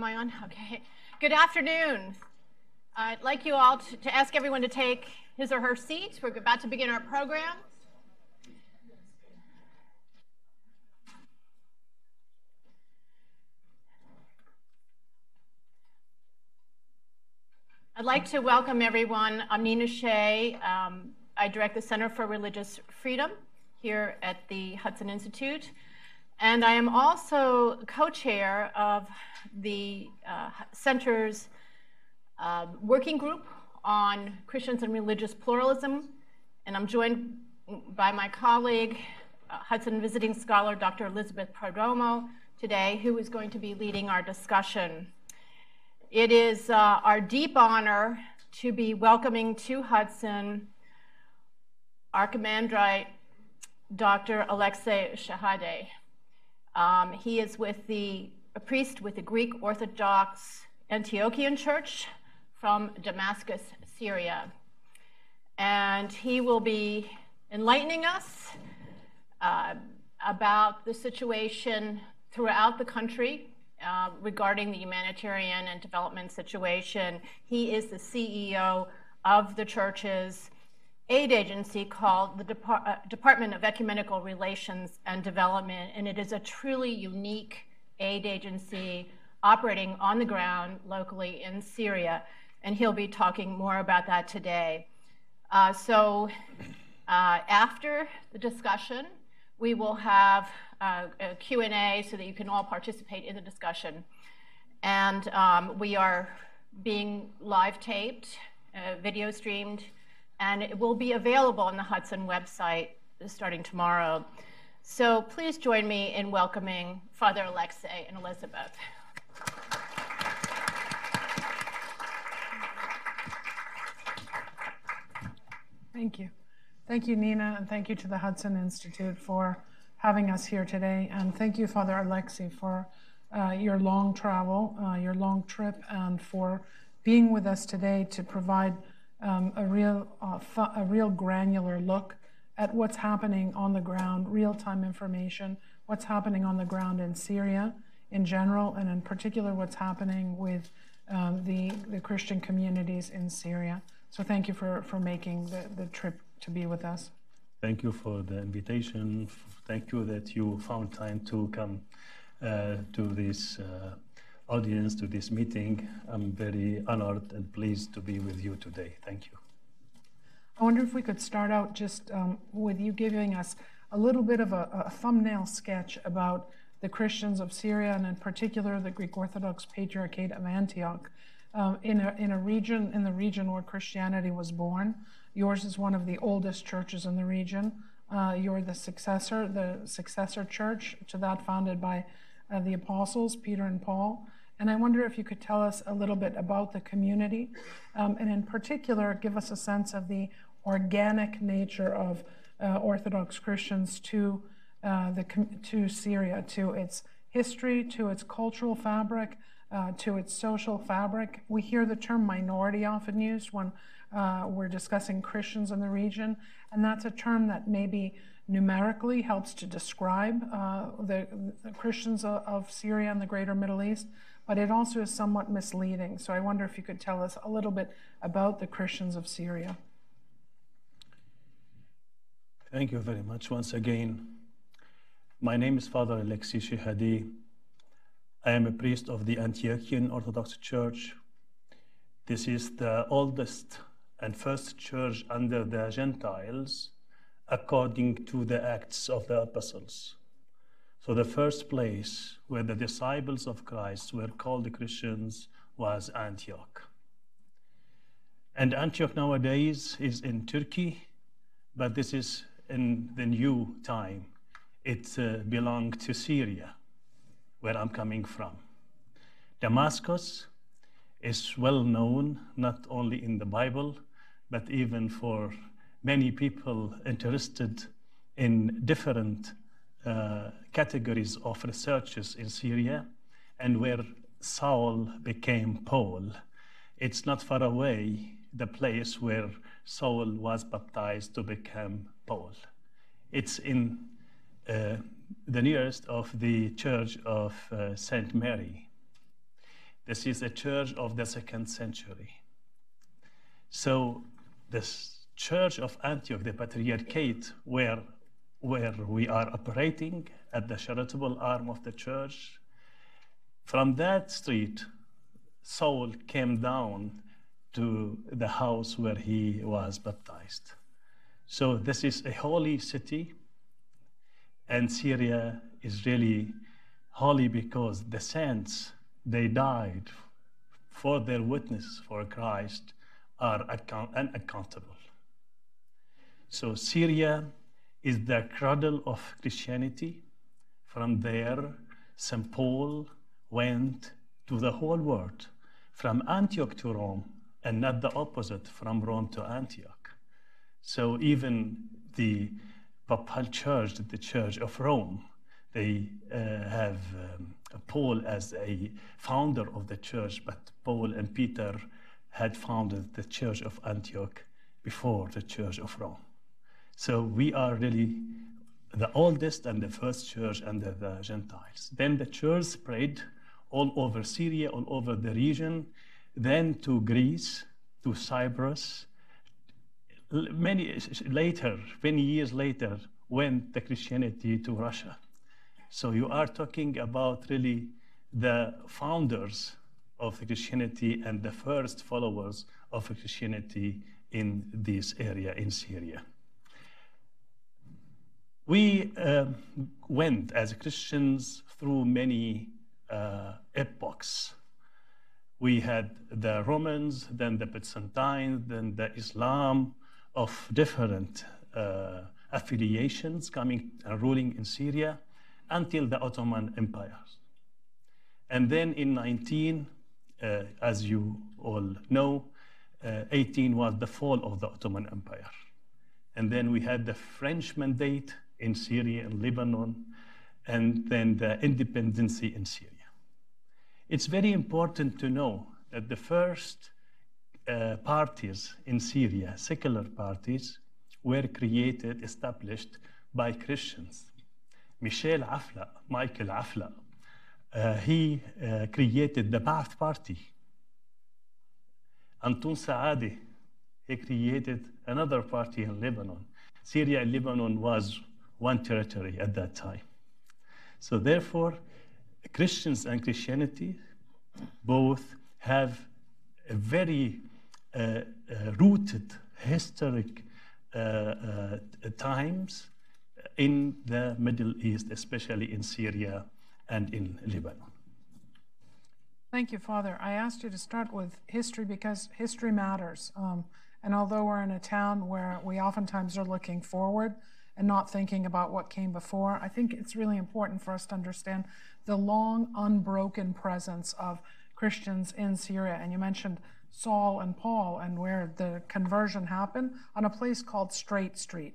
Am I on? Okay. Good afternoon. I'd like you all to ask everyone to take his or her seat. We're about to begin our program. I'd like to welcome everyone. I'm Nina Shea. I direct the Center for Religious Freedom here at the Hudson Institute. And I am also co-chair of the Center's working group on Christians and religious pluralism. And I'm joined by my colleague, Hudson visiting scholar Dr. Elizabeth Prodromou today, who is going to be leading our discussion. It is our deep honor to be welcoming to Hudson Archimandrite Dr. Alexi Chehadeh. He is a priest with the Greek Orthodox Antiochian Church from Damascus, Syria. And he will be enlightening us about the situation throughout the country regarding the humanitarian and development situation. He is the CEO of the church's aid agency called the Department of Ecumenical Relations and Development, and it is a truly unique aid agency operating on the ground locally in Syria, and he'll be talking more about that today. So after the discussion, we will have a Q&A so that you can all participate in the discussion. And we are being live taped, video streamed, and it will be available on the Hudson website starting tomorrow. So please join me in welcoming Father Alexi and Elizabeth. Thank you. Thank you, Nina, and thank you to the Hudson Institute for having us here today. And thank you, Father Alexi, for your long travel, your long trip, and for being with us today to provide a real granular look at what's happening on the ground, real-time information, what's happening on the ground in Syria in general, and in particular what's happening with the Christian communities in Syria. So thank you for making the trip to be with us. Thank you for the invitation. Thank you that you found time to come to this audience, to this meeting. I'm very honored and pleased to be with you today. Thank you. I wonder if we could start out just with you giving us a little bit of a thumbnail sketch about the Christians of Syria, and in particular the Greek Orthodox Patriarchate of Antioch, in the region where Christianity was born. Yours is one of the oldest churches in the region. You're the successor church to that founded by the apostles, Peter and Paul. And I wonder if you could tell us a little bit about the community, and in particular, give us a sense of the organic nature of Orthodox Christians to Syria, to its history, to its cultural fabric, to its social fabric. We hear the term minority often used when we're discussing Christians in the region, and that's a term that maybe numerically helps to describe the Christians of Syria and the greater Middle East, but it also is somewhat misleading. So I wonder if you could tell us a little bit about the Christians of Syria. Thank you very much once again. My name is Father Alexi Chehadeh. I am a priest of the Antiochian Orthodox Church. This is the oldest and first church under the Gentiles according to the Acts of the Apostles. So the first place where the disciples of Christ were called Christians was Antioch. And Antioch nowadays is in Turkey, but this is in the new time. It belonged to Syria, where I'm coming from. Damascus is well known, not only in the Bible, but even for many people interested in different categories of researches in Syria, and where Saul became Paul. It's not far away, the place where Saul was baptized to become Paul. It's in the nearest of the Church of St. Mary. This is a church of the 2nd century. So this church of Antioch, the Patriarchate, where we are operating at the charitable arm of the church, from that street, Saul came down to the house where he was baptized. So this is a holy city, and Syria is really holy because the saints, they died for their witness for Christ, are unaccountable. So Syria is the cradle of Christianity. From there, St. Paul went to the whole world, from Antioch to Rome, and not the opposite, from Rome to Antioch. So even the Papal Church, the Church of Rome, they have Paul as a founder of the church, but Paul and Peter had founded the Church of Antioch before the Church of Rome. So we are really the oldest and the first church under the Gentiles. Then the church spread all over Syria, all over the region, then to Greece, to Cyprus. Many years later, went the Christianity to Russia. So you are talking about really the founders of Christianity and the first followers of Christianity in this area in Syria. We went as Christians through many epochs. We had the Romans, then the Byzantines, then the Islam of different affiliations coming and ruling in Syria until the Ottoman Empire. And then in 19, as you all know, 18 was the fall of the Ottoman Empire. And then we had the French mandate in Syria and Lebanon, and then the independency in Syria. It's very important to know that the first parties in Syria, secular parties, were created, established by Christians. Michael Afla, he created the Ba'ath Party. Anton Saadi, he created another party in Lebanon. Syria and Lebanon was one territory at that time. So therefore, Christians and Christianity both have a very rooted historic times in the Middle East, especially in Syria and in Lebanon. Thank you, Father. I asked you to start with history because history matters. And although we're in a town where we oftentimes are looking forward and not thinking about what came before, I think it's really important for us to understand the long, unbroken presence of Christians in Syria. And you mentioned Saul and Paul and where the conversion happened on a place called Straight Street.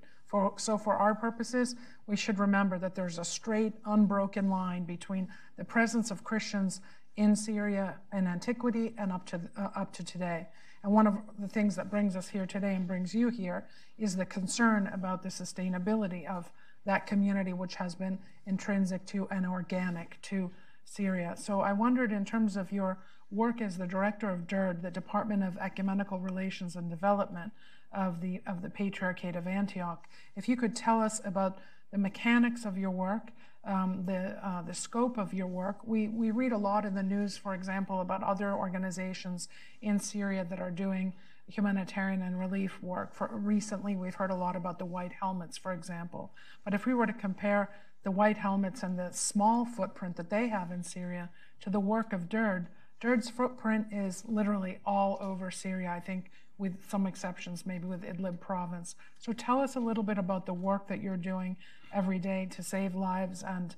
So for our purposes, we should remember that there's a straight, unbroken line between the presence of Christians in Syria in antiquity and up to today. And one of the things that brings us here today and brings you here is the concern about the sustainability of that community, which has been intrinsic to and organic to Syria. So I wondered, in terms of your work as the director of DIRD, the Department of Ecumenical Relations and Development of the Patriarchate of Antioch, if you could tell us about the mechanics of your work, the scope of your work. We read a lot in the news, for example, about other organizations in Syria that are doing humanitarian and relief work. Recently, we've heard a lot about the White Helmets, for example. But if we were to compare the White Helmets and the small footprint that they have in Syria to the work of DIRD, DIRD's footprint is literally all over Syria, I think, with some exceptions, maybe with Idlib province. So tell us a little bit about the work that you're doing every day to save lives and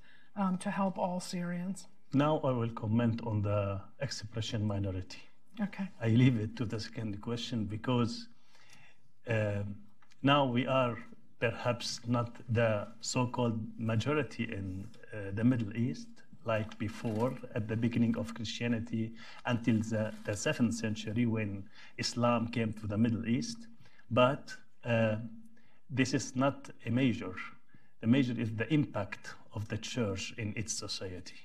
to help all Syrians. Now I will comment on the expression minority. Okay. I leave it to the second question because now we are perhaps not the so-called majority in the Middle East, like before, at the beginning of Christianity until the 7th century when Islam came to the Middle East. But this is not a measure. The measure is the impact of the church in its society.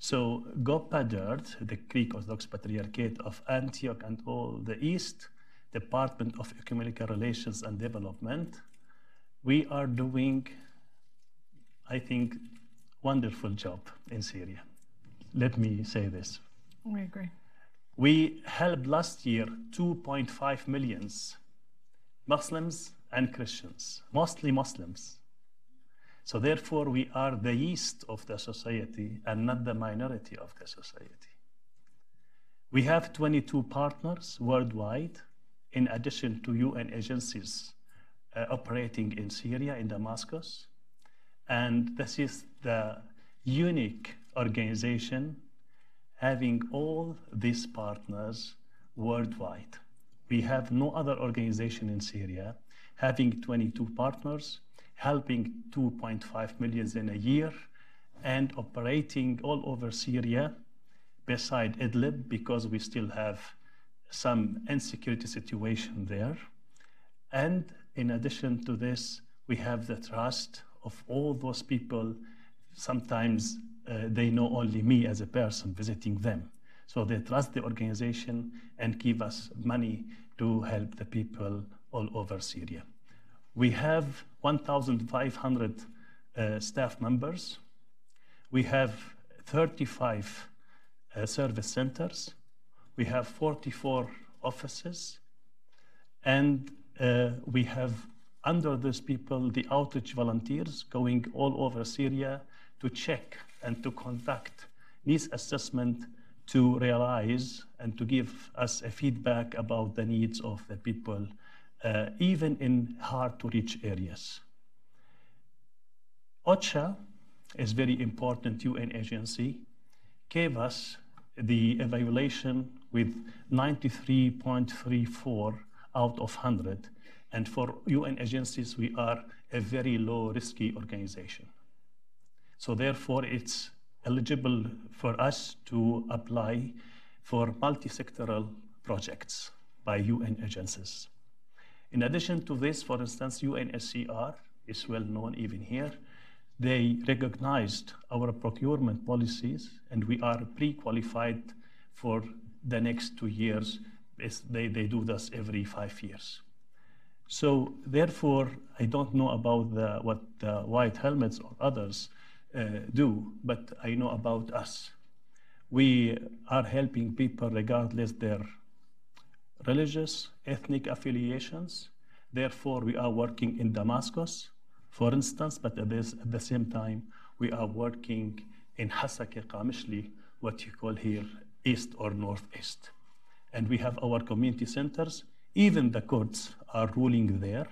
So Gopadert, the Greek Orthodox Patriarchate of Antioch and all the East, Department of Ecumenical Relations and Development, we are doing, I think, wonderful job in Syria. Let me say this. We agree. We helped last year 2.5 million Muslims and Christians, mostly Muslims. So therefore, we are the yeast of the society and not the minority of the society. We have 22 partners worldwide, in addition to UN agencies operating in Syria, in Damascus. And this is the unique organization having all these partners worldwide. We have no other organization in Syria having 22 partners, helping 2.5 million in a year, and operating all over Syria, beside Idlib, because we still have some insecurity situation there. And in addition to this, we have the trust of all those people. Sometimes they know only me as a person visiting them. So they trust the organization and give us money to help the people all over Syria. We have 1,500 staff members. We have 35 service centers. We have 44 offices. And we have, under these people, the outreach volunteers going all over Syria to check and to conduct needs assessment, to realize and to give us a feedback about the needs of the people, even in hard-to-reach areas. OCHA is very important UN agency, gave us the evaluation with 93.34 out of 100. And for UN agencies, we are a very low risky organization. So therefore, it's eligible for us to apply for multi-sectoral projects by UN agencies. In addition to this, for instance, UNHCR is well known even here. They recognized our procurement policies, and we are pre-qualified for the next 2 years. They do this every 5 years. So therefore, I don't know about what the white helmets or others do, but I know about us. We are helping people regardless their religious, ethnic affiliations. Therefore, we are working in Damascus, for instance, but at the same time, we are working in Hasaka Qamishli, what you call here east or northeast. And we have our community centers. Even the courts are ruling there.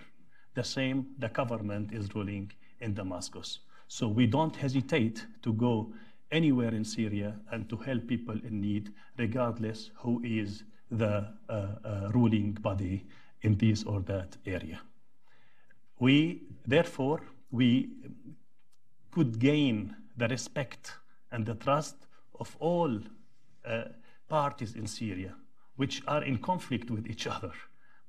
The same, the government is ruling in Damascus. So we don't hesitate to go anywhere in Syria and to help people in need, regardless who is the ruling body in this or that area. Therefore, we could gain the respect and the trust of all parties in Syria, which are in conflict with each other.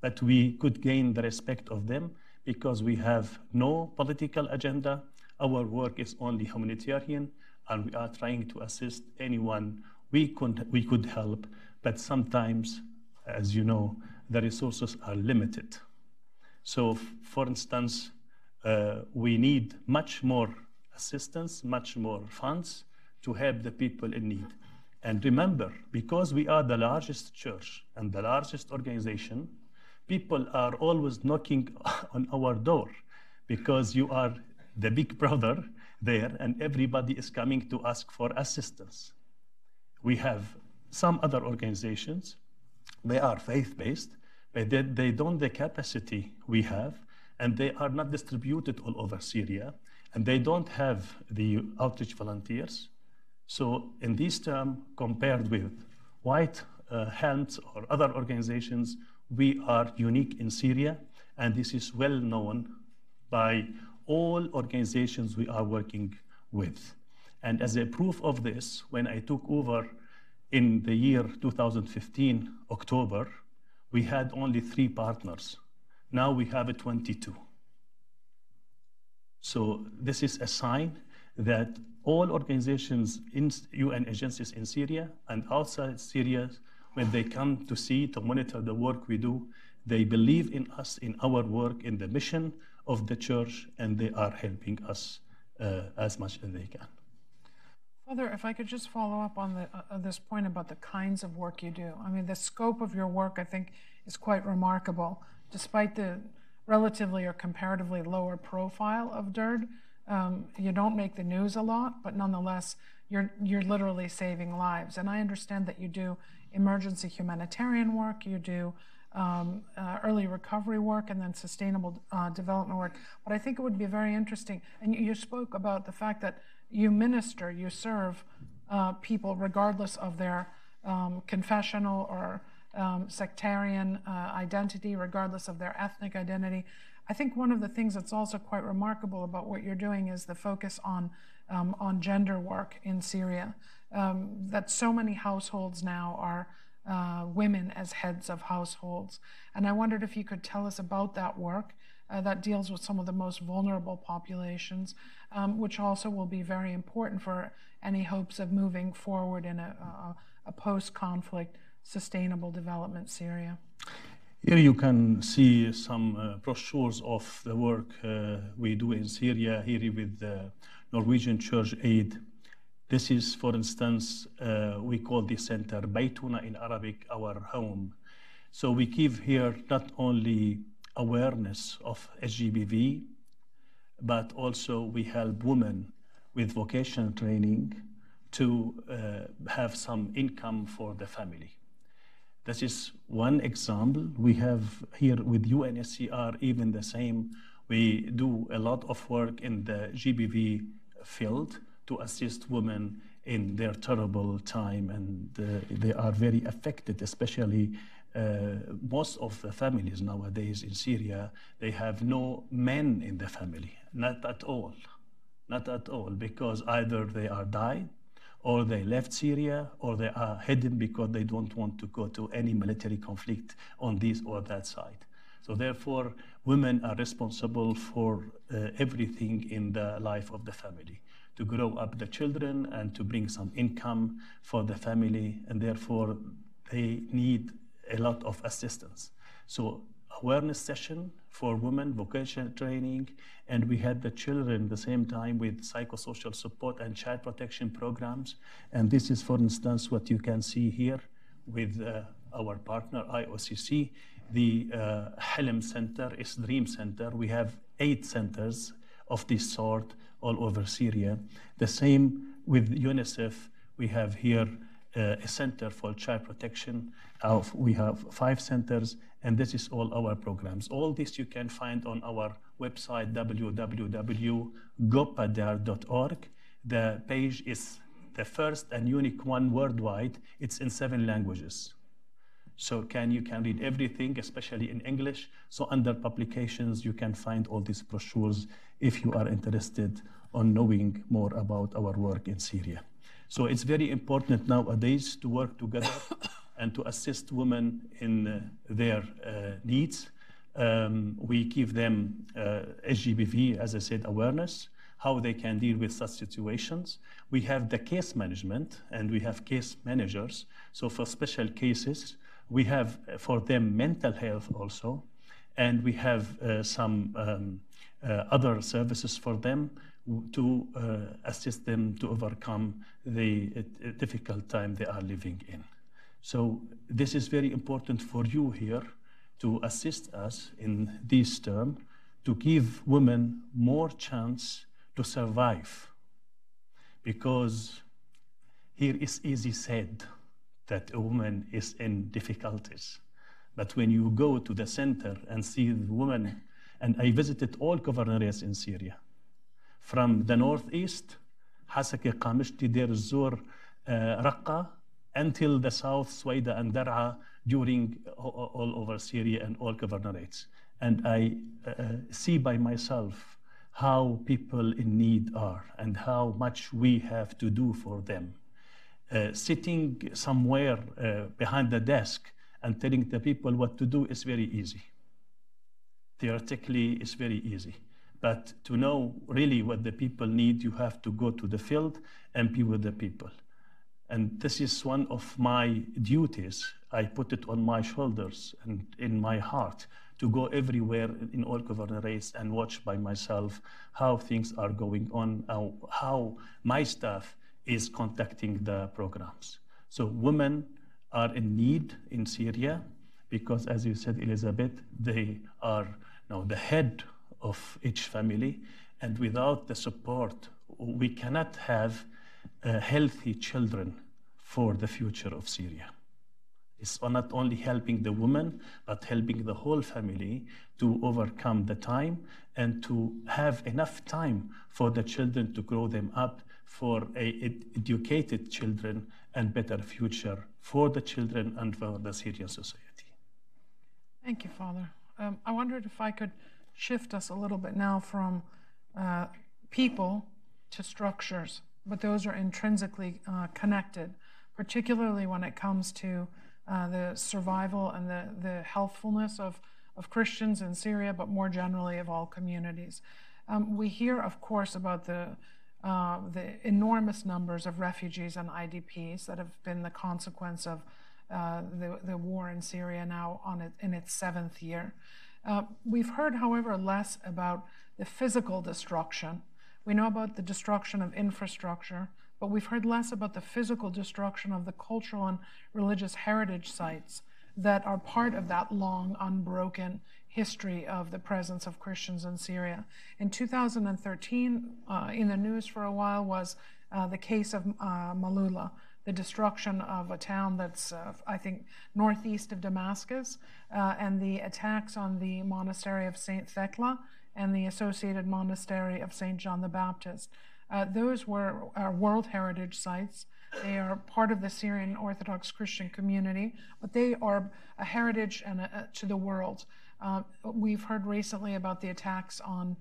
But we could gain the respect of them because we have no political agenda. Our work is only humanitarian, and we are trying to assist anyone we could help. But sometimes, as you know, the resources are limited. So, for instance, we need much more assistance, much more funds to help the people in need. And remember, because we are the largest church and the largest organization, people are always knocking on our door because you are the big brother there, and everybody is coming to ask for assistance. We have some other organizations. They are faith-based, but they don't have the capacity we have, and they are not distributed all over Syria, and they don't have the outreach volunteers. So in this term, compared with white hands or other organizations, we are unique in Syria, and this is well known by all organizations we are working with. And as a proof of this, when I took over in the year 2015, October, we had only 3 partners. Now we have 22. So this is a sign that all organizations in UN agencies in Syria and outside Syria, when they come to monitor the work we do, they believe in us, in our work, in the mission of the church, and they are helping us as much as they can. Father, if I could just follow up on this point about the kinds of work you do. I mean, the scope of your work, I think, is quite remarkable. Despite the relatively or comparatively lower profile of DIRD, you don't make the news a lot, but nonetheless, you're literally saving lives. And I understand that you do emergency humanitarian work, you do early recovery work, and then sustainable development work. But I think it would be very interesting, and you spoke about the fact that you minister, you serve people regardless of their confessional or sectarian identity, regardless of their ethnic identity. I think one of the things that's also quite remarkable about what you're doing is the focus on gender work in Syria. That so many households now are women as heads of households. And I wondered if you could tell us about that work that deals with some of the most vulnerable populations, which also will be very important for any hopes of moving forward in a post-conflict sustainable development Syria. Here you can see some brochures of the work we do in Syria, here with the Norwegian Church Aid. This is, for instance, we call this center Baytuna in Arabic, our home. So we give here not only awareness of SGBV, but also we help women with vocational training to have some income for the family. This is one example. We have here with UNSCR even the same. We do a lot of work in the GBV field to assist women in their terrible time, and they are very affected, especially most of the families nowadays in Syria, they have no men in the family, not at all, because either they are died, or they left Syria, or they are hidden because they don't want to go to any military conflict on this or that side. So therefore, women are responsible for everything in the life of the family, to grow up the children and to bring some income for the family, and therefore they need a lot of assistance. So awareness session for women, vocational training, and we had the children the same time with psychosocial support and child protection programs. And this is, for instance, what you can see here with our partner, IOCC. The Helm Center is Dream Center. We have 8 centers of this sort all over Syria. The same with UNICEF. We have here a center for child protection. We have 5 centers, and this is all our programs. All this you can find on our website, www.gopadar.org. The page is the first and unique one worldwide. It's in 7 languages. So you can read everything, especially in English. So under publications, you can find all these brochures if you are interested on knowing more about our work in Syria. So it's very important nowadays to work together and to assist women in their needs. We give them SGBV, as I said, awareness, how they can deal with such situations. We have the case management, and we have case managers. So for special cases, we have for them mental health also, and we have some other services for them to assist them to overcome the difficult time they are living in. So this is very important for you here to assist us in this term, to give women more chance to survive. Because here is easy said that a woman is in difficulties. But when you go to the center and see the women, and I visited all governorates in Syria, from the northeast, Hasaki, Qamishti, Deir el-Zor, Raqqa, until the south, Suwaida and Dar'a, during all over Syria and all governorates. And I see by myself how people in need are and how much we have to do for them. Sitting somewhere behind the desk and telling the people what to do is very easy. Theoretically, it's very easy. But to know really what the people need, you have to go to the field and be with the people. And this is one of my duties. I put it on my shoulders and in my heart to go everywhere in all governorates and watch by myself how things are going on, how my staff is contacting the programs. So women are in need in Syria because, as you said, Elizabeth, they are now the head of each family, and without the support, we cannot have healthy children for the future of Syria. It's not only helping the woman, but helping the whole family to overcome the time and to have enough time for the children to grow them up for educated children and better future for the children and for the Syrian society. Thank you, Father. I wondered if I could shift us a little bit now from people to structures, but those are intrinsically connected, particularly when it comes to the survival and the healthfulness of Christians in Syria, but more generally of all communities. We hear, of course, about the enormous numbers of refugees and IDPs that have been the consequence of the war in Syria now in its 7th year. We've heard, however, less about the physical destruction. We know about the destruction of infrastructure, but we've heard less about the physical destruction of the cultural and religious heritage sites that are part of that long, unbroken history of the presence of Christians in Syria. In 2013, in the news for a while was the case of Malula, the destruction of a town that's, I think, northeast of Damascus, and the attacks on the monastery of St. Thecla and the associated monastery of St. John the Baptist. Those were World Heritage Sites. They are part of the Syrian Orthodox Christian community, but they are a heritage and to the world. We've heard recently about the attacks on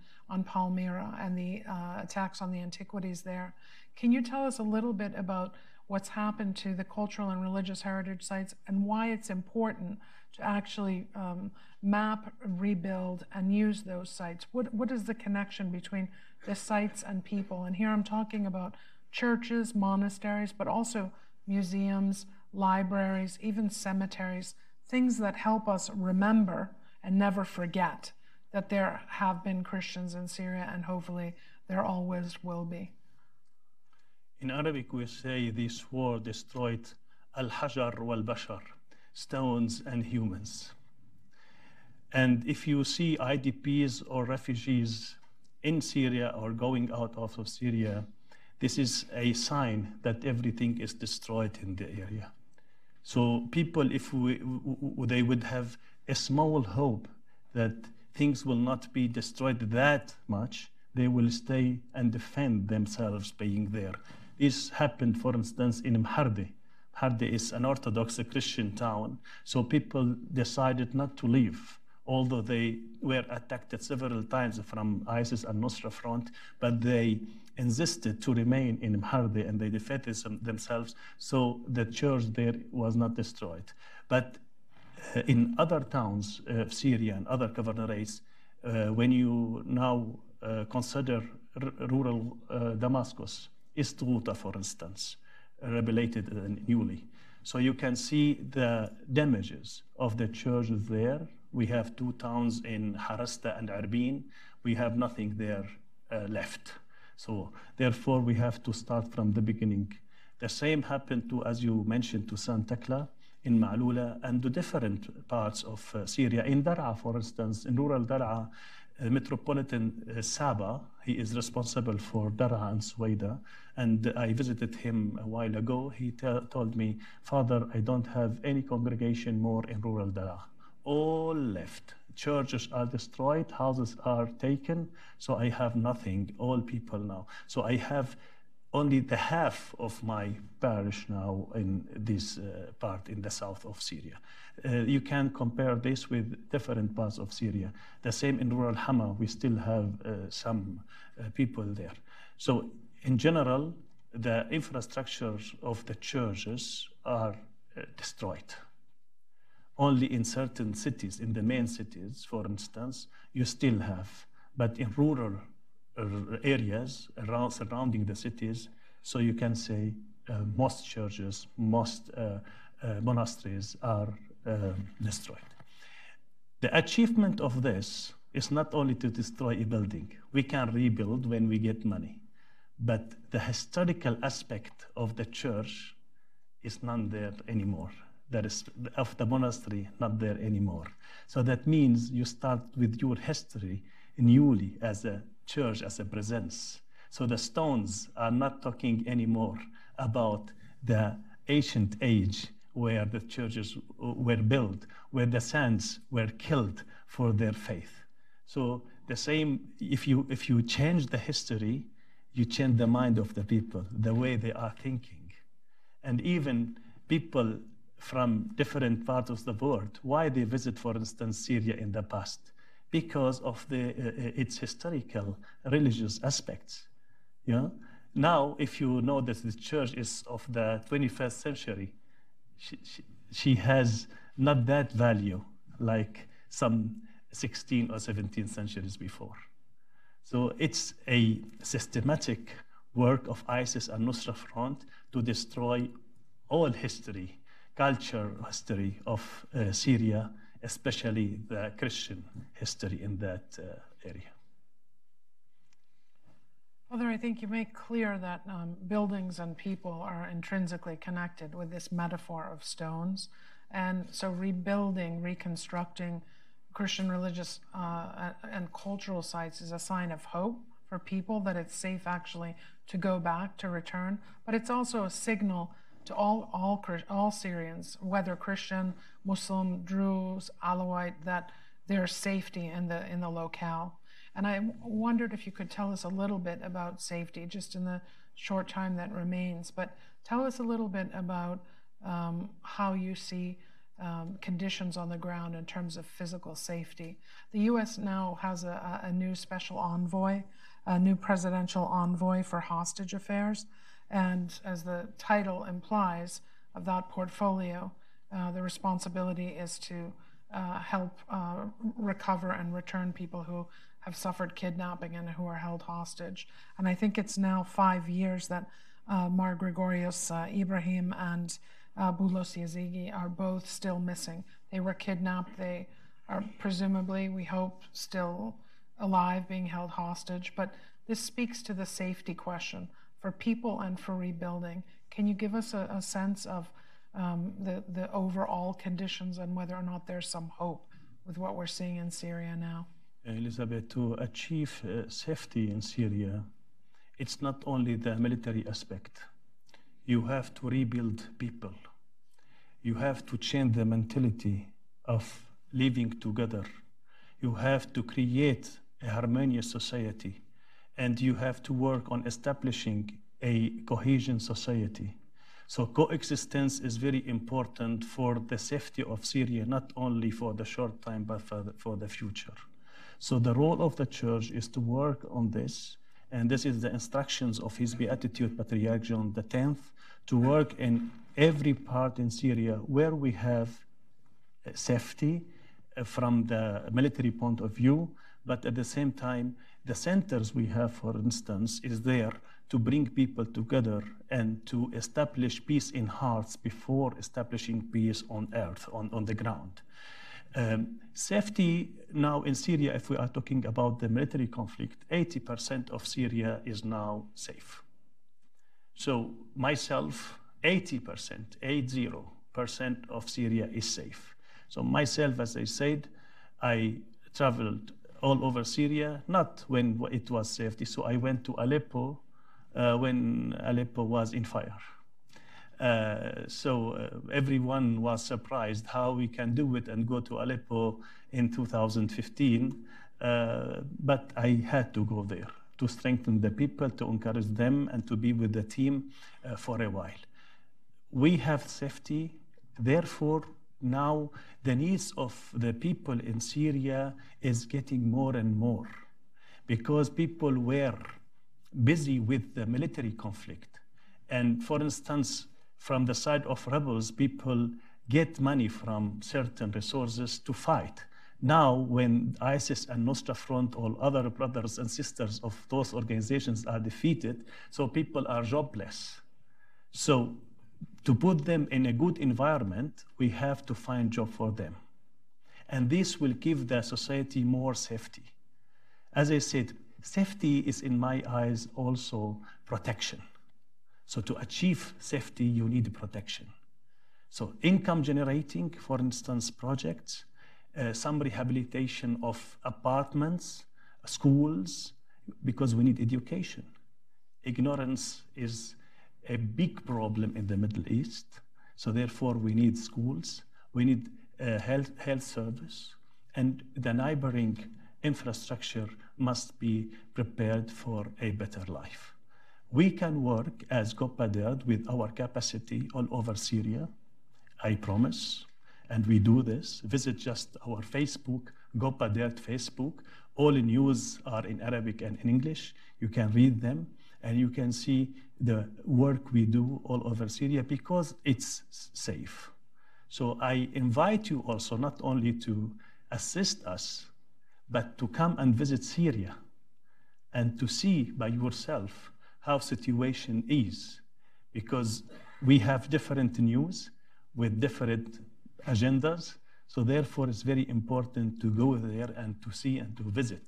Palmyra and the attacks on the antiquities there. Can you tell us a little bit about what's happened to the cultural and religious heritage sites and why it's important to actually map, rebuild, and use those sites? What is the connection between the sites and people? And here I'm talking about churches, monasteries, but also museums, libraries, even cemeteries, things that help us remember and never forget that there have been Christians in Syria, and hopefully there always will be. In Arabic, we say this war destroyed al-hajar wal-bashar, stones and humans. And if you see IDPs or refugees in Syria or going out of Syria, this is a sign that everything is destroyed in the area. So people, if they would have a small hope that things will not be destroyed that much, they will stay and defend themselves being there. This happened, for instance, in Mharde. Mharde is an Orthodox Christian town, so people decided not to leave, although they were attacked several times from ISIS and Nusra front, but they insisted to remain in Mharde and they defended themselves, so the church there was not destroyed. But in other towns of Syria and other governorates, when you now consider rural Damascus, East Ghouta, for instance, rehabilitated newly. So you can see the damages of the churches there. We have 2 towns in Harasta and Arbin. We have nothing there left. So therefore, we have to start from the beginning. The same happened to, as you mentioned, to St. Thecla in Ma'lula and to different parts of Syria. In Dar'a, for instance, in rural Dar'a, Metropolitan Saba, he is responsible for Dar'a and Suwaida, and I visited him a while ago. He told me, Father, I don't have any congregation more in rural Dar'a. All left. Churches are destroyed, houses are taken, so I have nothing, all people now. So I have only the half of my parish now in this part in the south of Syria. You can compare this with different parts of Syria. The same in rural Hama, we still have some people there. So in general, the infrastructures of the churches are destroyed. Only in certain cities, in the main cities, for instance, you still have but in rural areas surrounding the cities. So you can say most churches, most monasteries are destroyed. The achievement of this is not only to destroy a building. We can rebuild when we get money, but the historical aspect of the church is not there anymore. That is, of the monastery, not there anymore. So that means you start with your history newly as a church, as a presence. So the stones are not talking anymore about the ancient age where the churches were built, where the saints were killed for their faith. So the same, if you change the history, you change the mind of the people, the way they are thinking. And even people from different parts of the world, why they visit, for instance, Syria in the past? Because of its historical religious aspects. Yeah? Now, if you know that the church is of the 21st century, she has not that value like some 16th or 17th centuries before. So it's a systematic work of ISIS and Nusra Front to destroy all history, culture history of Syria, especially the Christian history in that area. Father, I think you make clear that buildings and people are intrinsically connected with this metaphor of stones. And so rebuilding, reconstructing Christian religious and cultural sites is a sign of hope for people, that it's safe actually to go back, to return. But it's also a signal to all Syrians, whether Christian, Muslim, Druze, Alawite, that there's safety in the locale. And I wondered if you could tell us a little bit about safety, just in the short time that remains. But tell us a little bit about how you see conditions on the ground in terms of physical safety. The U.S. now has a new special envoy, a new presidential envoy for hostage affairs. And as the title implies of that portfolio, the responsibility is to help recover and return people who have suffered kidnapping and who are held hostage. And I think it's now 5 years that Mar Gregorios Ibrahim and Boulos Yazigi are both still missing. They were kidnapped. They are presumably, we hope, still alive, being held hostage. But this speaks to the safety question for people and for rebuilding. Can you give us a sense of the overall conditions and whether or not there's some hope with what we're seeing in Syria now? Elizabeth, to achieve safety in Syria, it's not only the military aspect. You have to rebuild people. You have to change the mentality of living together. You have to create a harmonious society, and you have to work on establishing a cohesion society. So coexistence is very important for the safety of Syria, not only for the short time, but for the future. So the role of the church is to work on this, and this is the instructions of His Beatitude Patriarch John X, to work in every part in Syria where we have safety from the military point of view, but at the same time, the centers we have, for instance, is there to bring people together and to establish peace in hearts before establishing peace on earth, on the ground. Safety now in Syria, if we are talking about the military conflict, 80% of Syria is now safe. So myself, 80% of Syria is safe. So myself, as I said, I traveled all over Syria, not when it was safety. So I went to Aleppo when Aleppo was in fire. Everyone was surprised how we can do it and go to Aleppo in 2015. But I had to go there to strengthen the people, to encourage them, and to be with the team for a while. We have safety, therefore, now the needs of the people in Syria is getting more and more because people were busy with the military conflict. And for instance, from the side of rebels, people get money from certain resources to fight Now, when ISIS and Nusra Front, all other brothers and sisters of those organizations are defeated, so people are jobless. So to put them in a good environment, we have to find job for them. And this will give the society more safety. As I said, safety is, in my eyes, also protection. So to achieve safety, you need protection. So income generating, for instance, projects, some rehabilitation of apartments, schools, because we need education. Ignorance is a big problem in the Middle East. So therefore, we need schools, we need health service, and the neighboring infrastructure must be prepared for a better life. We can work as GoPaDert with our capacity all over Syria, I promise, and we do this. Visit just our Facebook, GoPaDert Facebook. All the news are in Arabic and in English. You can read them, and you can see the work we do all over Syria because it's safe. So I invite you also not only to assist us, but to come and visit Syria and to see by yourself how situation is, because we have different news with different agendas. So therefore, it's very important to go there and to see and to visit.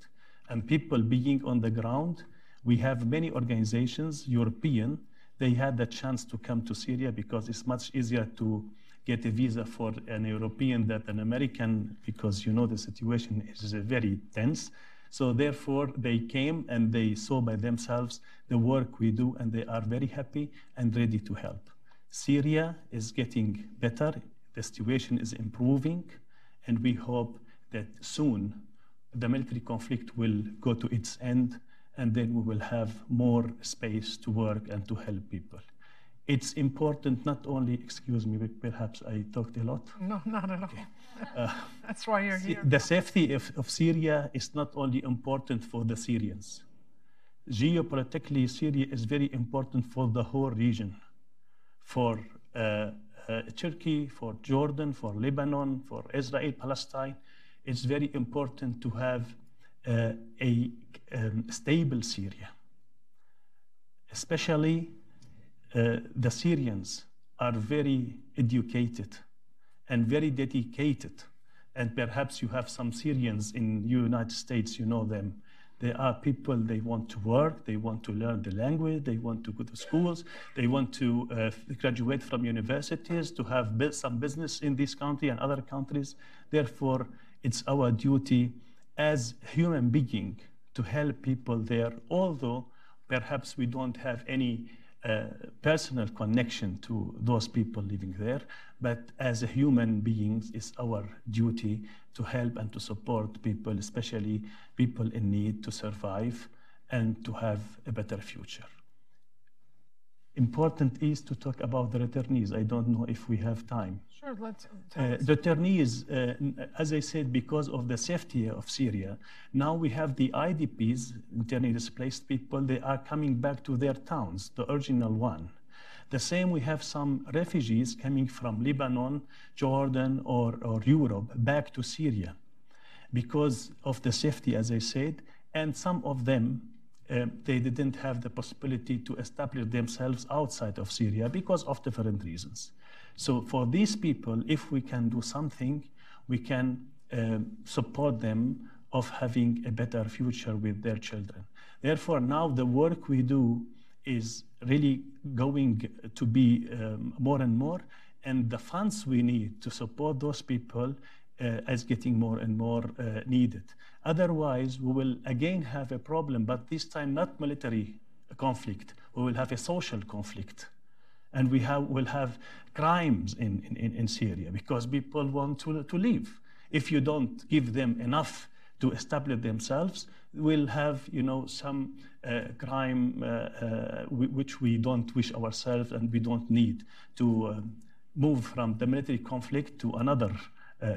And people being on the ground, we have many organizations, European, they had the chance to come to Syria because it's much easier to get a visa for an European than an American, because you know the situation is very tense. So therefore, they came and they saw by themselves the work we do, and they are very happy and ready to help. Syria is getting better, the situation is improving, and we hope that soon the military conflict will go to its end, and then we will have more space to work and to help people. It's important not only, excuse me, perhaps I talked a lot. No, not at all. Okay. That's why you're here. The safety of Syria is not only important for the Syrians. Geopolitically, Syria is very important for the whole region, for Turkey, for Jordan, for Lebanon, for Israel, Palestine. It's very important to have a stable Syria. Especially the Syrians are very educated and very dedicated. And perhaps you have some Syrians in the United States, you know them. They are people, they want to work, they want to learn the language, they want to go to schools, they want to graduate from universities, to have some business in this country and other countries. Therefore, it's our duty as human beings to help people there, although perhaps we don't have any personal connection to those people living there, but as a human beings, it's our duty to help and to support people, especially people in need, to survive and to have a better future. Important is to talk about the returnees. I don't know if we have time. Sure, let's. The returnees, as I said, because of the safety of Syria, now we have the IDPs, internally displaced people, they are coming back to their towns, the original one. The same, we have some refugees coming from Lebanon, Jordan, or Europe back to Syria because of the safety, as I said, and some of them, they didn't have the possibility to establish themselves outside of Syria because of different reasons. So for these people, if we can do something, we can support them of having a better future with their children. Therefore, now the work we do is really going to be more and more, and the funds we need to support those people is getting more and more needed. Otherwise, we will again have a problem, but this time not military conflict. We will have a social conflict. And we will have crimes in Syria because people want to live. If you don't give them enough to establish themselves, we'll have some crime which we don't wish ourselves and we don't need to move from the military conflict to another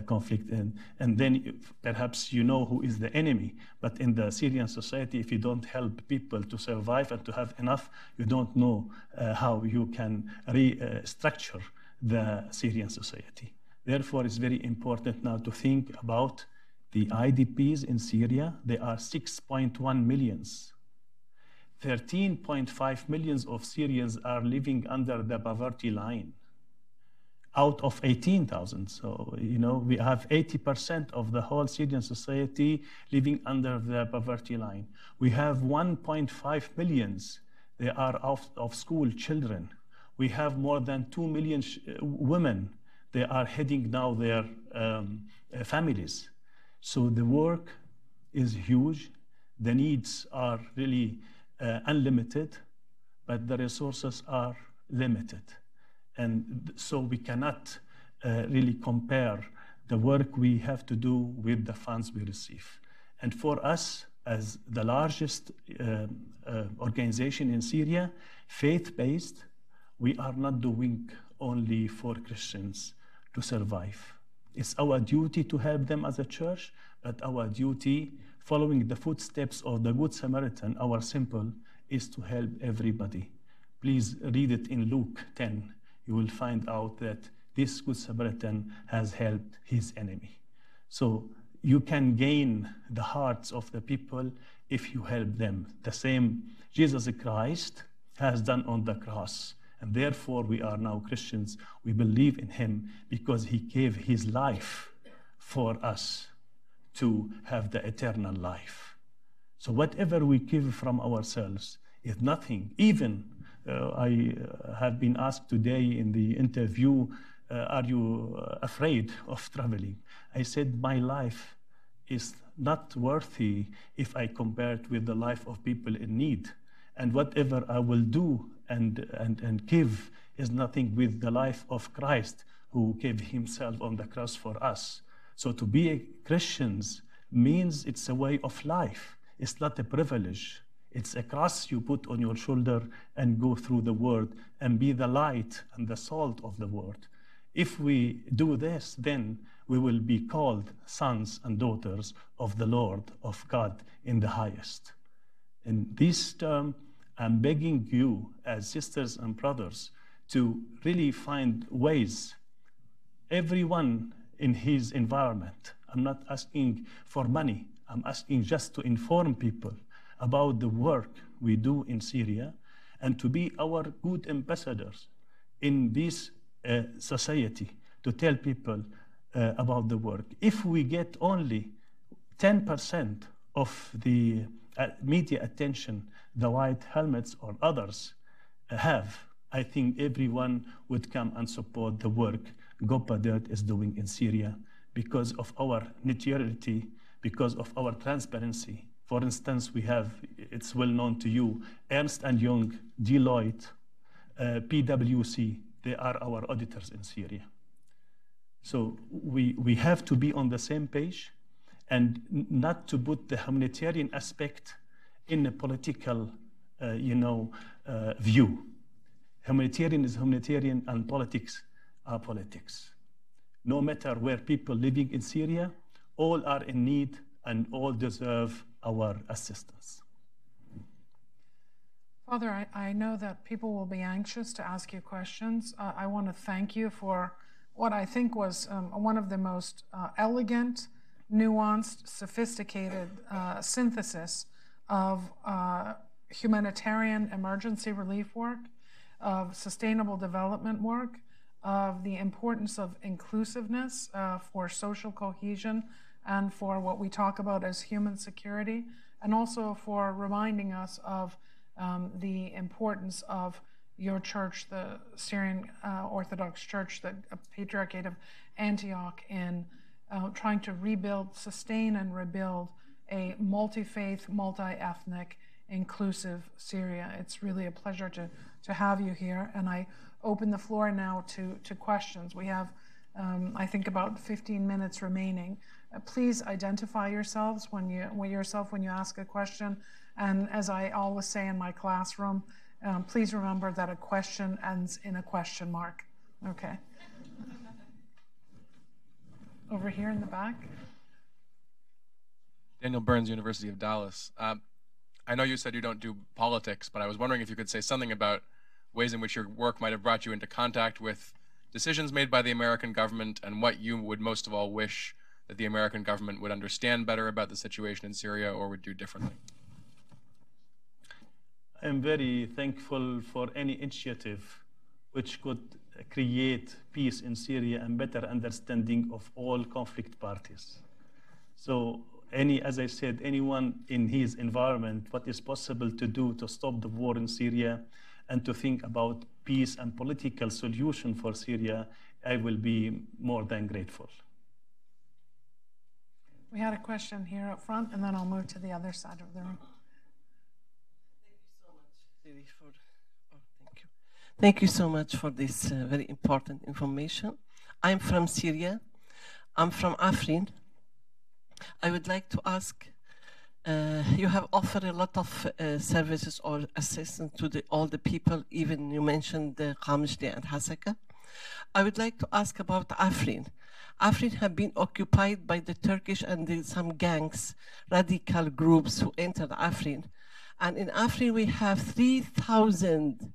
conflict, and then perhaps you know who is the enemy. But in the Syrian society, if you don't help people to survive and to have enough, you don't know how you can restructure the Syrian society. Therefore, it's very important now to think about The IDPs in Syria, they are 6.1 millions. 13.5 millions of Syrians are living under the poverty line out of 18,000. So, you know, we have 80% of the whole Syrian society living under the poverty line. We have 1.5 millions. They are of school children. We have more than 2 million women. They are heading now their families. So the work is huge. The needs are really unlimited, but the resources are limited. And so we cannot really compare the work we have to do with the funds we receive. And for us, as the largest organization in Syria, faith-based, we are not doing only for Christians to survive. It's our duty to help them as a church, but our duty, following the footsteps of the Good Samaritan, our symbol, is to help everybody. Please read it in Luke 10. You will find out that this Good Samaritan has helped his enemy. So you can gain the hearts of the people if you help them. The same Jesus Christ has done on the cross. And therefore, we are now Christians. We believe in him because he gave his life for us to have the eternal life. So whatever we give from ourselves is nothing. Even I have been asked today in the interview, are you afraid of traveling? I said, my life is not worthy if I compare it with the life of people in need. And whatever I will do and give is nothing with the life of Christ, who gave himself on the cross for us. So to be Christians means it's a way of life. It's not a privilege. It's a cross you put on your shoulder and go through the world and be the light and the salt of the world. If we do this, then we will be called sons and daughters of the Lord, of God in the highest. In this term, I'm begging you as sisters and brothers to really find ways, everyone in his environment. I'm not asking for money. I'm asking just to inform people about the work we do in Syria and to be our good ambassadors in this society, to tell people about the work. If we get only 10% of the media attention the white helmets or others have, I think everyone would come and support the work Gopadert is doing in Syria because of our neutrality, because of our transparency. For instance, we have, it's well known to you, Ernst & Young, Deloitte, PwC, they are our auditors in Syria. So we have to be on the same page and not to put the humanitarian aspect in a political, view. Humanitarian is humanitarian and politics are politics. No matter where people living in Syria, all are in need and all deserve our assistance. Father, I know that people will be anxious to ask you questions. I want to thank you for what I think was one of the most elegant, nuanced, sophisticated synthesis of humanitarian emergency relief work, of sustainable development work, of the importance of inclusiveness for social cohesion and for what we talk about as human security, and also for reminding us of the importance of your church, the Syrian Orthodox Church, the Patriarchate of Antioch, in trying to rebuild, sustain and rebuild a multi-faith, multi-ethnic, inclusive Syria. It's really a pleasure to have you here, and I open the floor now to questions. We have, I think, about 15 minutes remaining. Please identify yourselves when you ask a question, and as I always say in my classroom, please remember that a question ends in a question mark. Okay. Over here in the back. Daniel Burns, University of Dallas. I know you said you don't do politics, but I was wondering if you could say something about ways in which your work might have brought you into contact with decisions made by the American government and what you would most of all wish that the American government would understand better about the situation in Syria or would do differently? I'm very thankful for any initiative which could create peace in Syria and better understanding of all conflict parties. So as I said, anyone in his environment, what is possible to do to stop the war in Syria and to think about peace and political solution for Syria, I will be more than grateful. We had a question here up front, and then I'll move to the other side of the room. Thank you so much for this very important information. I'm from Syria. I'm from Afrin. I would like to ask, you have offered a lot of services or assistance to all the people, even you mentioned Qamishli and Hasaka. I would like to ask about Afrin. Afrin have been occupied by the Turkish and some gangs, radical groups who entered Afrin. And in Afrin we have 3,000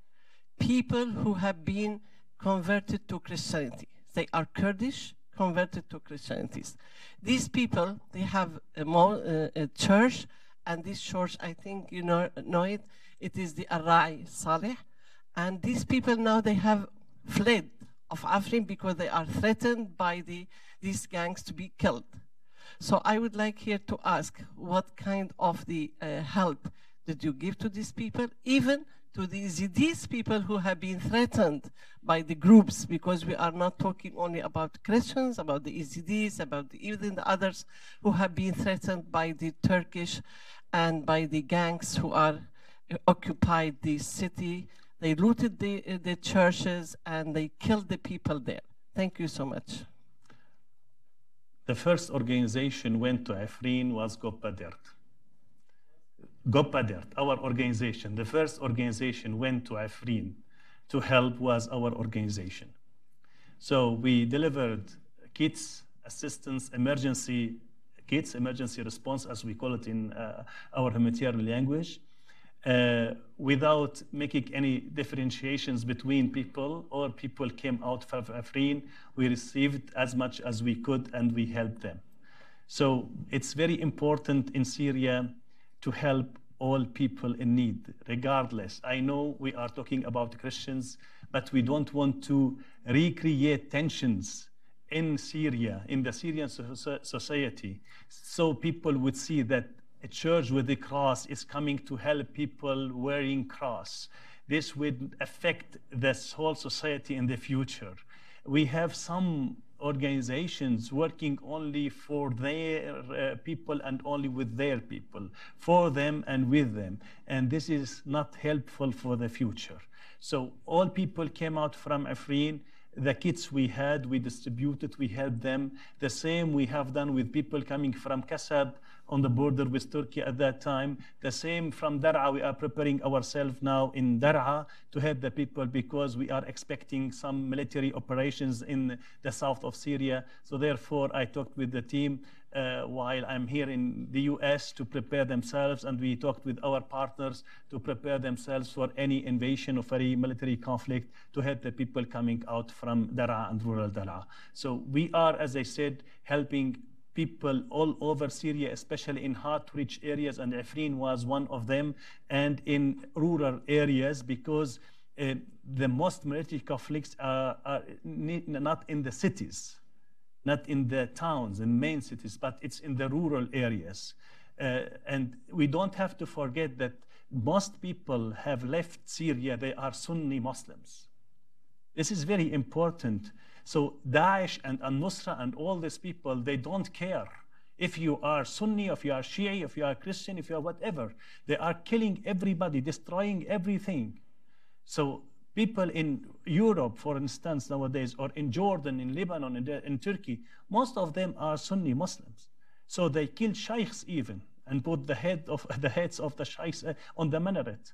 people who have been converted to Christianity. They are Kurdish, converted to Christianity. These people, they have a church, and this church, I think you know it, it is the Ar-Ra'i Saleh. And these people now, they have fled of Afrin because they are threatened by these gangs to be killed. So I would like here to ask, what kind of the help did you give to these people, even to these people who have been threatened by the groups, because we are not talking only about Christians, about the Yazidis, about even the others who have been threatened by the Turkish and by the gangs who are occupied the city. They looted the churches and they killed the people there. Thank you so much. The first organization went to Afrin was Goppadert. Goppadert, our organization, the first organization went to Afrin to help was our organization. So we delivered kits, assistance, emergency kits, emergency response, as we call it in our humanitarian language, without making any differentiations between people, or people came out from Afrin. We received as much as we could and we helped them. So it's very important in Syria to help all people in need, regardless. I know we are talking about Christians, but we don't want to recreate tensions in Syria, in the Syrian society, so people would see that a church with a cross is coming to help people wearing cross. This would affect this whole society in the future. We have some organizations working only for their people and only with their people, for them and with them. And this is not helpful for the future. So all people came out from Afrin. The kits we had, we distributed, we helped them. The same we have done with people coming from Kasab on the border with Turkey at that time. The same from Dar'a. We are preparing ourselves now in Dar'a to help the people because we are expecting some military operations in the south of Syria. So therefore, I talked with the team while I'm here in the US to prepare themselves, and we talked with our partners to prepare themselves for any invasion of any military conflict to help the people coming out from Dar'a and rural Dar'a. So we are, as I said, helping people all over Syria, especially in hard-to-reach areas, and Afrin was one of them, and in rural areas, because the most military conflicts are not in the cities, not in the towns and main cities, but it's in the rural areas. And we don't have to forget that most people have left Syria, they are Sunni Muslims. This is very important. So Daesh and Al-Nusra and all these people, they don't care if you are Sunni, if you are Shia, if you are Christian, if you are whatever. They are killing everybody, destroying everything. So people in Europe, for instance, nowadays, or in Jordan, in Lebanon, in Turkey, most of them are Sunni Muslims. So they kill sheikhs even and put the heads of the sheikhs on the minaret.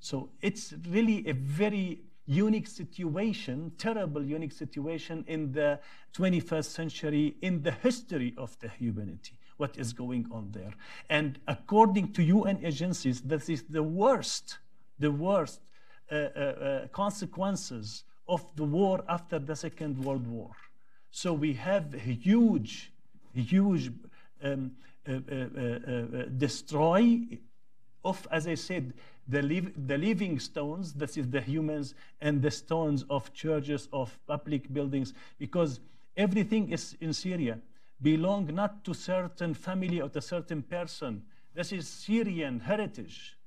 So it's really a very unique situation, terrible unique situation in the 21st century, in the history of the humanity, what is going on there. And according to UN agencies, this is the worst consequences of the war after the Second World War. So we have huge huge destroy of, as I said, the living stones, that is the humans, and the stones of churches, of public buildings, because everything is in Syria belong not to certain family or to certain person. This is Syrian heritage.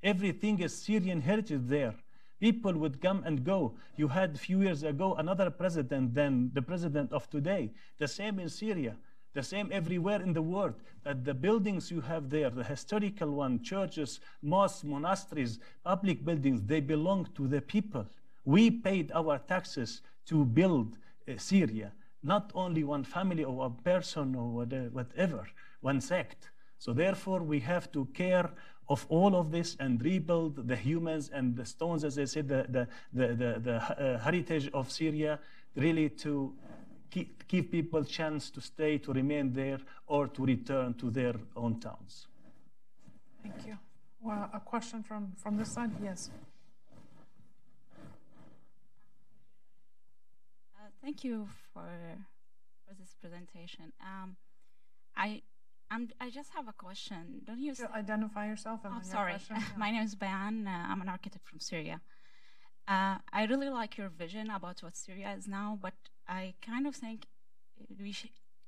Everything is Syrian heritage there. People would come and go. You had a few years ago another president than the president of today. The same in Syria. The same everywhere in the world. But the buildings you have there, the historical one, churches, mosques, monasteries, public buildings, they belong to the people. We paid our taxes to build Syria, not only one family or one person or whatever, one sect. So therefore, we have to care of all of this and rebuild the humans and the stones, as I said, the heritage of Syria, really to give people chance to stay, to remain there, or to return to their own towns. Thank you. Well, a question from this side? Yes. Thank you for this presentation. I just have a question. Don't you identify yourself? And oh, sorry. My name is Bayan. I'm an architect from Syria. I really like your vision about what Syria is now, but I kind of think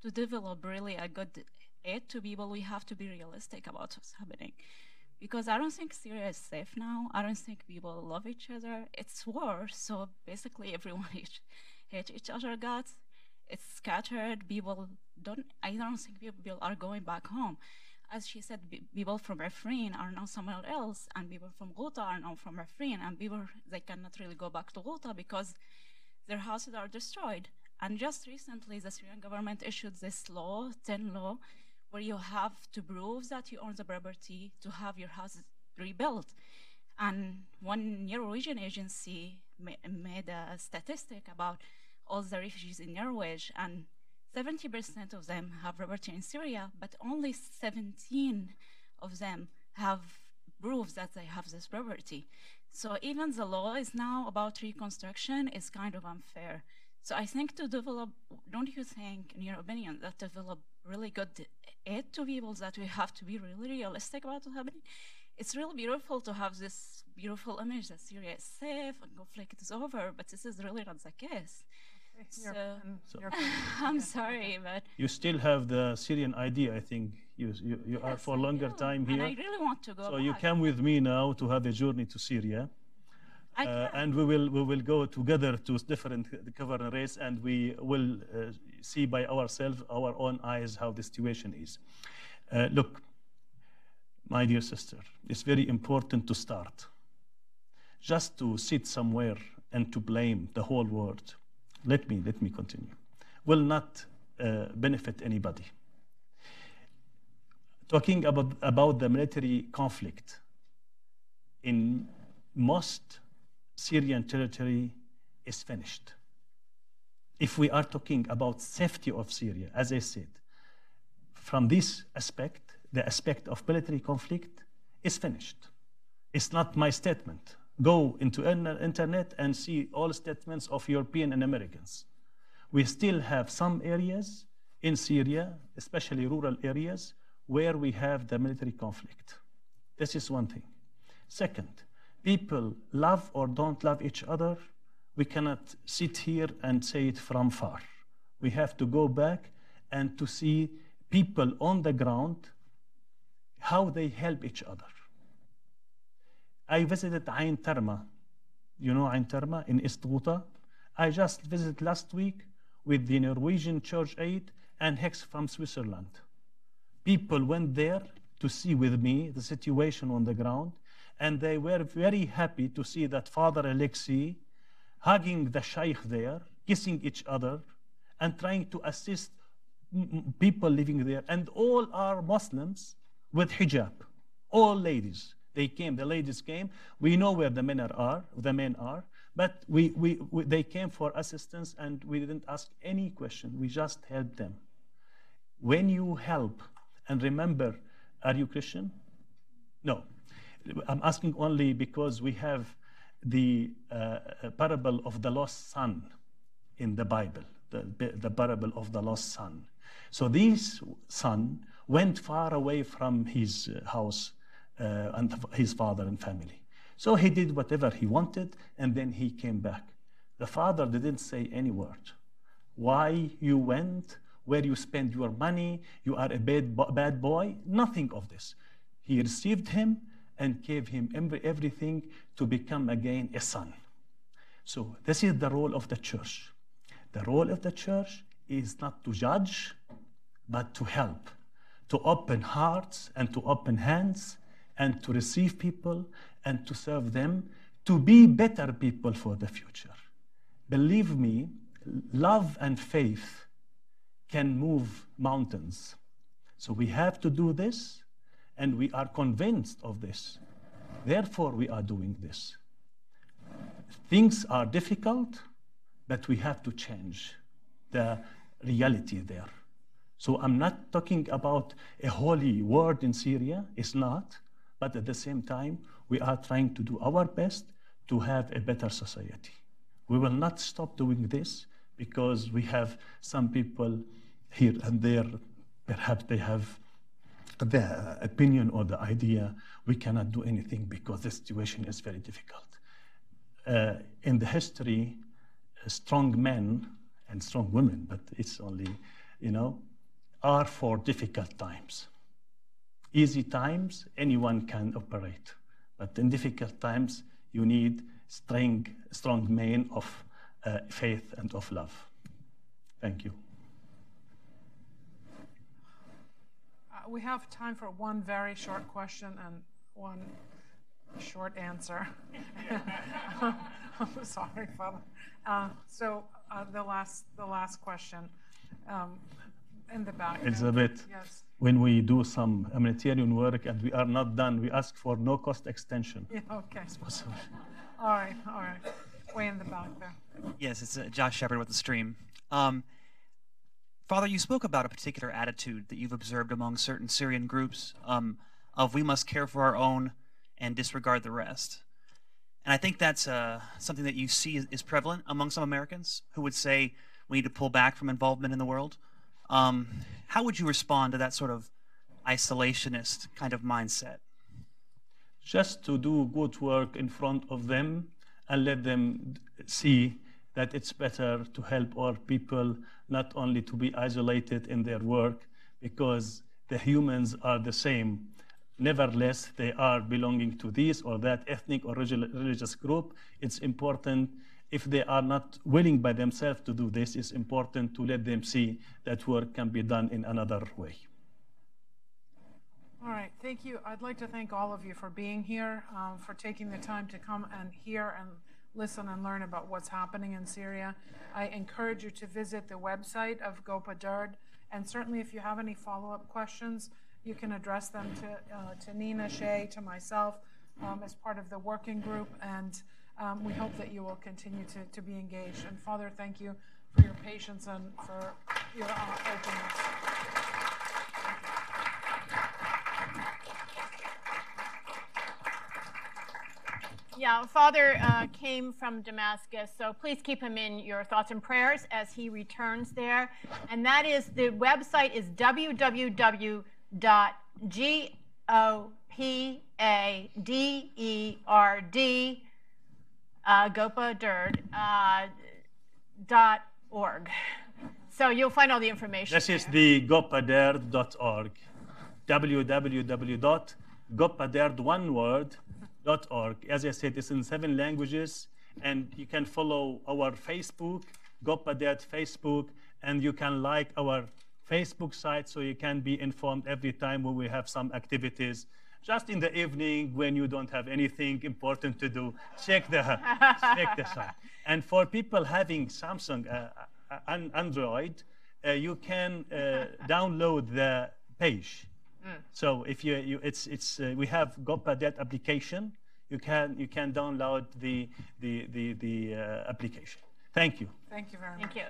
to develop really a good aid to people, we have to be realistic about what's happening. Because I don't think Syria is safe now. I don't think people love each other. It's war, so basically everyone hate each other guts. It's scattered. I don't think people are going back home. As she said, people from Afrin are now somewhere else, and people from Ghouta are now from Afrin, and they cannot really go back to Ghouta because their houses are destroyed. And just recently, the Syrian government issued this law, 10 law, where you have to prove that you own the property to have your house rebuilt. And one Norwegian agency made a statistic about all the refugees in Norway, and 70% of them have property in Syria, but only 17 of them have proofs that they have this property. So even the law is now about reconstruction is kind of unfair. So I think to develop, don't you think, in your opinion, that develop really good aid to people, that we have to be really realistic about what's happening? It's really beautiful to have this beautiful image that Syria is safe and conflict is over, but this is really not the case. So, I'm sorry, but you still have the Syrian ID. I think you yes, are for a longer time here. And I really want to go. So back. you come with me now to have a journey to Syria, and we will go together to different governorates, and we will see by ourselves, our own eyes, how the situation is. Look, my dear sister, it's very important to start. Just to sit somewhere and to blame the whole world. Let me continue. Will not benefit anybody. Talking about the military conflict in most Syrian territory is finished. If we are talking about safety of Syria, as I said, from this aspect, the aspect of military conflict is finished. It's not my statement. Go into internet and see all statements of European and Americans. We still have some areas in Syria, especially rural areas, where we have the military conflict. This is one thing. Second, people love or don't love each other. We cannot sit here and say it from far. We have to go back and to see people on the ground, how they help each other. I visited Ain Terma. You know Ain Terma in East Ghouta? I just visited last week with the Norwegian Church Aid and Hex from Switzerland. People went there to see with me the situation on the ground, and they were very happy to see that Father Alexi hugging the Sheikh there, kissing each other, and trying to assist people living there. And all are Muslims with hijab, all ladies. They came, the ladies came. We know where the men are, but they came for assistance, and we didn't ask any question. We just helped them. When you help, and remember, are you Christian? No. I'm asking only because we have the parable of the lost son in the Bible, the parable of the lost son. So this son went far away from his house and his father and family. So he did whatever he wanted, and then he came back. The father didn't say any word. Why you went, where you spend your money, you are a bad boy, nothing of this. He received him and gave him everything to become again a son. So this is the role of the church. The role of the church is not to judge, but to help, to open hearts and to open hands and to receive people and to serve them, to be better people for the future. Believe me, love and faith can move mountains. So we have to do this, and we are convinced of this. Therefore, we are doing this. Things are difficult, but we have to change the reality there. So I'm not talking about a holy word in Syria, it's not, but at the same time, we are trying to do our best to have a better society. We will not stop doing this because we have some people here and there, perhaps they have the opinion or the idea we cannot do anything because the situation is very difficult. In the history, strong men and strong women, but it's only, are for difficult times. Easy times, anyone can operate. But in difficult times, you need strong men of faith and of love. Thank you. We have time for one very short question and one short answer. I'm sorry, Father. The last question in the back. Elizabeth, yes. When we do some humanitarian work and we are not done, we ask for no cost extension. Yeah, okay. All right. Way in the back there. Yes, it's Josh Shepard with the stream. Father, you spoke about a particular attitude that you've observed among certain Syrian groups of we must care for our own and disregard the rest. And I think that's something that you see is prevalent among some Americans who would say we need to pull back from involvement in the world. How would you respond to that sort of isolationist kind of mindset? Just to do good work in front of them and let them see that it's better to help our people, not only to be isolated in their work, because the humans are the same. Nevertheless, they are belonging to this or that ethnic or religious group. It's important, if they are not willing by themselves to do this, it's important to let them see that work can be done in another way. All right, thank you. I'd like to thank all of you for being here, for taking the time to come and hear and listen and learn about what's happening in Syria. I encourage you to visit the website of Gopa Derd, and certainly if you have any follow-up questions, you can address them to Nina, Shay, to myself as part of the working group, and we hope that you will continue to be engaged. And Father, thank you for your patience and for your openness. Yeah, Father came from Damascus, so please keep him in your thoughts and prayers as he returns there. And that is, the website is gopaderd.org. So you'll find all the information. This is the gopaderd.org. www.gopaderd.org. As I said, it's in 7 languages, and you can follow our Facebook, Gopa Derd Facebook, and you can like our Facebook site so you can be informed every time when we have some activities. Just in the evening when you don't have anything important to do, check the site. And for people having Samsung Android, you can download the page. So if we have Gopa Derd application, you can download the application. Thank you. Thank you very much. Thank you.